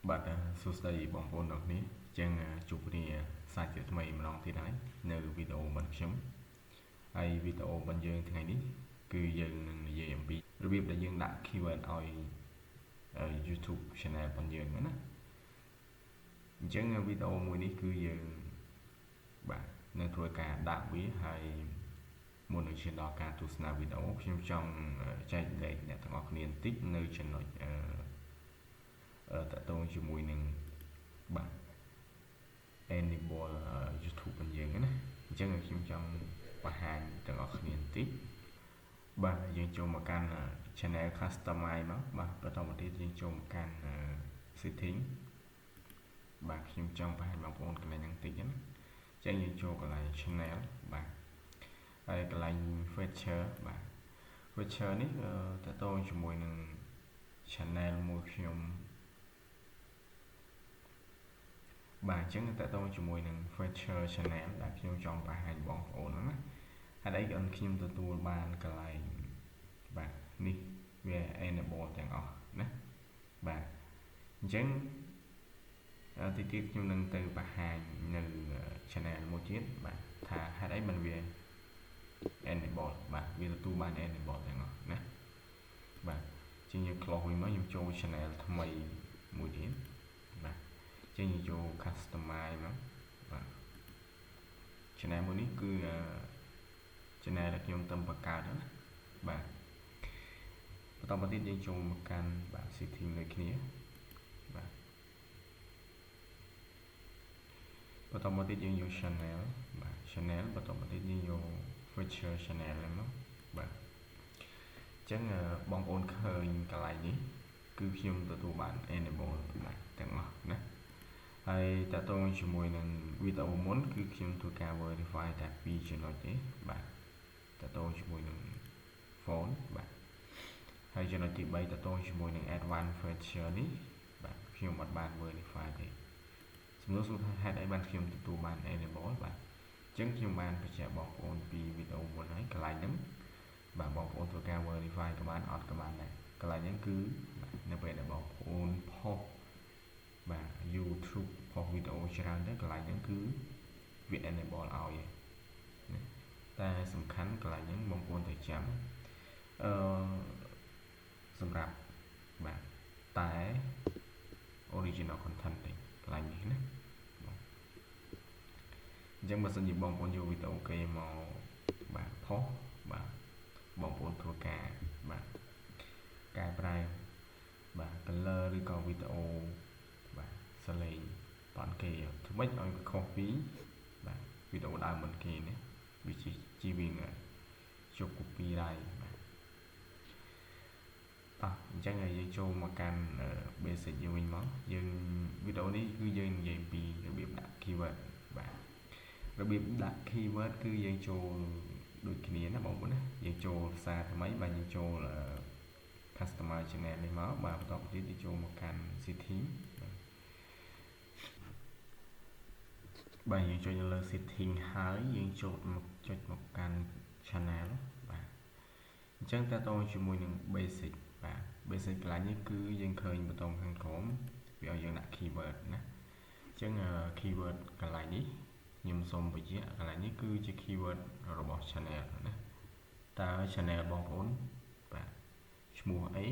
បាទសួស្តីបងប្អូនទាំងគ្នាចឹងជួបគ្នាសាច់ថ្មីម្ដងទៀតហើយនៅវីដេអូរបស់ខ្ញុំហើយវីដេអូរបស់យើងថ្ងៃនេះគឺយើងនឹងនិយាយអំពីរបៀបដែលយើងដាក់ keyword ឲ្យ YouTube channel របស់យើងណាអញ្ចឹងវីដេអូមួយនេះគឺយើងបាទនឹងធ្វើការដាក់វាហើយមុននឹងឈានដល់ការទស្សនាវីដេអូខ្ញុំចង់ចែកលេខអ្នកទាំងអស់គ្នាបន្តិចនៅចំណុចតកតងជាមួយនឹងបាទ enable YouTube របស់យើងណាអញ្ចឹងខ្ញុំចង់បង្ហាញទាំងអស់គ្នាបន្តិចបាទយើងចូលមកកាន់ channel customize មកបាទបន្តមកទៀតយើងចូលមកកាន់ setting បាទខ្ញុំចង់បង្ហាញបងប្អូនកន្លែងហ្នឹងបន្តិចណាអញ្ចឹងយើងចូលកន្លែង channel បាទហើយកន្លែង feature បាទ feature នេះតកតងជាមួយនឹង channel មួយខ្ញុំបាទអញ្ចឹងតើតើជាមួយនឹង feature channel ដែលខ្ញុំចង់បង្ហាញបងប្អូនណាហេតុអីក៏ខ្ញុំទទួលបានកន្លែងបាទនេះវា enable ទាំងអស់ណាបាទអញ្ចឹងទីទៀតខ្ញុំនឹងទៅបង្ហាញនៅ channel មួយទៀតបាទថាហេតុអីមិនវា enable បាទវាទទួលបាន enable ទាំងអស់ណាបាទជាងយើង close វិញមកខ្ញុំចូល channel ថ្មីមួយទៀតបាទចេញចូល customize មកបាទ channel មួយនេះគឺ channel ដែលខ្ញុំទៅបង្កើតណាបាទបន្តមកទៀតយើងចូលមកកាន់បាទ setting ដូចគ្នាបាទបន្តមកទៀតយើងយក channel បាទ channel បន្តមកទៀតយើងយក feature channel ហ្នឹងមកបាទអញ្ចឹងបងប្អូនឃើញកន្លែងនេះគឺខ្ញុំទទួលបាន enable បាទទាំងអស់ណាហើយតើតើជាមួយនឹងវីដេអូមុនគឺខ្ញុំធ្វើការ verify តែ2ចំណុចទេបាទតើតើជាមួយនឹង phone បាទហើយចំណុចទី3តើតើជាមួយនឹង advanced feature នេះបាទខ្ញុំអត់បាន verify ទេសំណួរសួរថាហេតុអីបានខ្ញុំទទួលបាន enable បាទអញ្ចឹងខ្ញុំបានបញ្ជាក់បងប្អូនពីវីដេអូមុនហើយកន្លែងហ្នឹងបាទបងប្អូនធ្វើការ verify ក៏បានអត់ក៏បានដែរកន្លែងហ្នឹងគឺនៅពេលដែលបងប្អូនផុសបាទ YouTube ផុសវីដេអូច្រើនទៅកន្លែងហ្នឹងគឺវា enable ឲ្យណាតែសំខាន់កន្លែងហ្នឹងបងប្អូនត្រូវចាំសម្រាប់បាទតែ original content ទេកន្លែងនេះណាអញ្ចឹងបើសិនជាបងប្អូនយកវីដេអូគេមកបាទផុសបាទបងប្អូនធ្វើការបាទកែប្រែបាទ color ឬក៏វីដេអូបាទសលេងតគេធ្វើម៉េចឲ្យខុសពីបាទវីដេអូដើមមិនគេណាវាជាវិញជប់ copyright បាទអញ្ចឹងហើយយើងចូលមកកាន់ basic យើងវិញមកយើងវីដេអូនេះគឺយើងនិយាយពីរបៀបដាក់ keyword បាទរបៀបដាក់ keyword គឺយើងចូលដូចគ្នាណាបងប្អូនណាយើងចូលសារថ្មីបាទយើងចូល customer channel នេះមកបាទបន្តទៀតយើងចូលមកកាន់ setting បាទយើងចុចនៅលើ setting ហើយយើងចូលមកចុចមកកាន់ channel បាទអញ្ចឹងតើតើជាមួយនឹង basic បាទ basic កន្លែងនេះគឺយើងឃើញប៊ូតុងខាងក្រោមវាឲ្យយើងដាក់ keyword ណាអញ្ចឹង keyword កន្លែងនេះខ្ញុំសូមបញ្ជាក់កន្លែងនេះគឺជា keyword របស់ channel ណាតើ channel បងប្អូនបាទឈ្មោះអី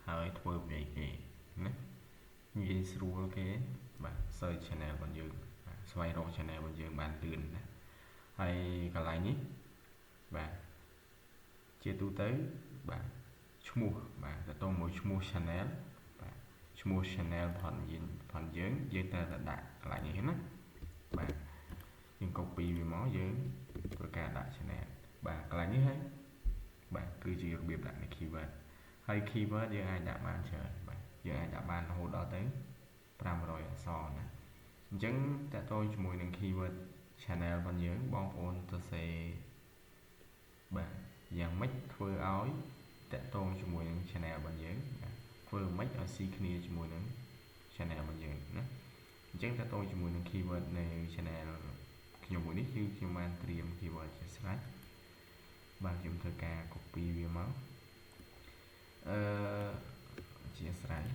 ហើយធ្វើពីអីគេណានិយាយស្រួលគេបាទ search channel របស់យើងស្វែងរក channel របស់យើងបានលឿនណាហើយកន្លែងនេះបាទជាទូទៅបាទឈ្មោះបាទតើតើមួយឈ្មោះ channel បាទឈ្មោះ channel ផងយើងត្រូវតែដាក់កន្លែងនេះណាបាទយើង copy វាមកយើងធ្វើការដាក់ channel បាទកន្លែងនេះហើយបាទគឺជារបៀបដាក់ keyword ហើយ keyword យើងអាចដាក់បានច្រើនបាទយើងអាចដាក់បានរហូតដល់ទៅ500អក្សរណាអញ្ចឹងតើតើជាមួយនឹង keyword channel របស់យើងបងប្អូនទៅសេបាទយ៉ាងម៉េចធ្វើឲ្យតើតើជាមួយនឹង channel របស់យើងធ្វើម៉េចឲ្យស៊ីគ្នាជាមួយនឹង channel របស់យើងណាអញ្ចឹងតើតើជាមួយនឹង keyword នៅ channel ខ្ញុំមួយនេះគឺខ្ញុំបានត្រៀម keyword ជាស្រេចបាទខ្ញុំធ្វើការ copy វាមកជាស្រេច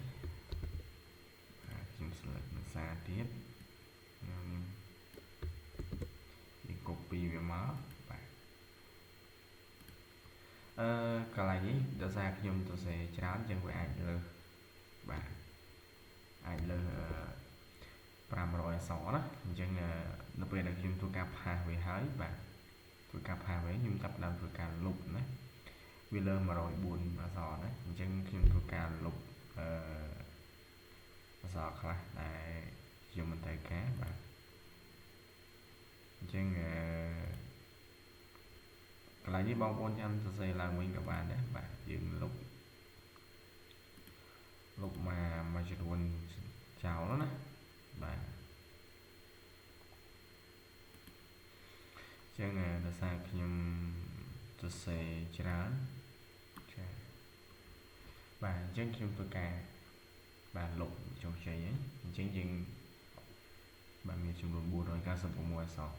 ខ្ញុំ tiếp đi copy về má bạn cái này nhé đã ra khi tôi sẽ chán chân với ảnh lơ bạn ảnh lơ 500 អក្សរណាអញ្ចឹងនៅពេលដែលខ្ញុំធ្វើការផាសវាហើយបាទធ្វើការផាសវាខ្ញុំចាប់ផ្ដើមធ្វើការលុបណាវាលើ104អក្សរណាអញ្ចឹងខ្ញុំធ្វើការលុបអក្សរខ្លះដែលខ្ញុំមិនត្រូវការបាទអញ្ចឹងកន្លែងនេះបងប្អូនចាំសរសេរឡើងវិញក៏បានដែរបាទយើងលុបមួយចំនួនចោលណាបាទចឹងដោយសារខ្ញុំសរសេរច្រើនចាបាទអញ្ចឹងខ្ញុំធ្វើការបាទលុបចុះជ័យហ្នឹងអញ្ចឹងយើងបាទមានចំនួន496អក្សរ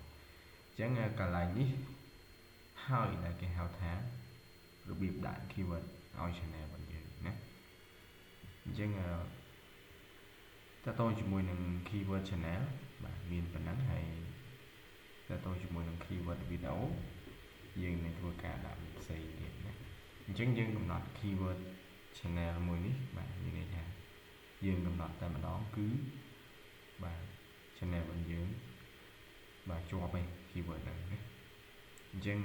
អញ្ចឹងកន្លែងនេះហើយដែលគេហៅថារបៀបដាក់ keyword ឲ្យ channel របស់យើងណាអញ្ចឹងតើតើជាមួយនឹង keyword channel បាទមានប៉ុណ្ណឹងហើយតើតើជាមួយនឹង keyword video យើងនឹងធ្វើការដាក់ផ្សេងទៀតណាអញ្ចឹងយើងកំណត់ keyword channel មួយនេះបាទមានន័យថាយើងកំណត់តែម្ដងគឺបាទ channel របស់យើងបាទជាប់ឯ keyword ហ្នឹងណាអញ្ចឹង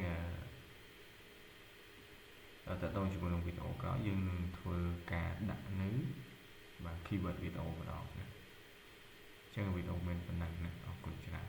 តើតើជាមួយនឹងវីដេអូក្រោយយើងនឹងធ្វើការដាក់នៅបាទ keyword video ម្ដងណាអញ្ចឹងវីដេអូមានប៉ុណ្ណឹងណាអរគុណច្រើន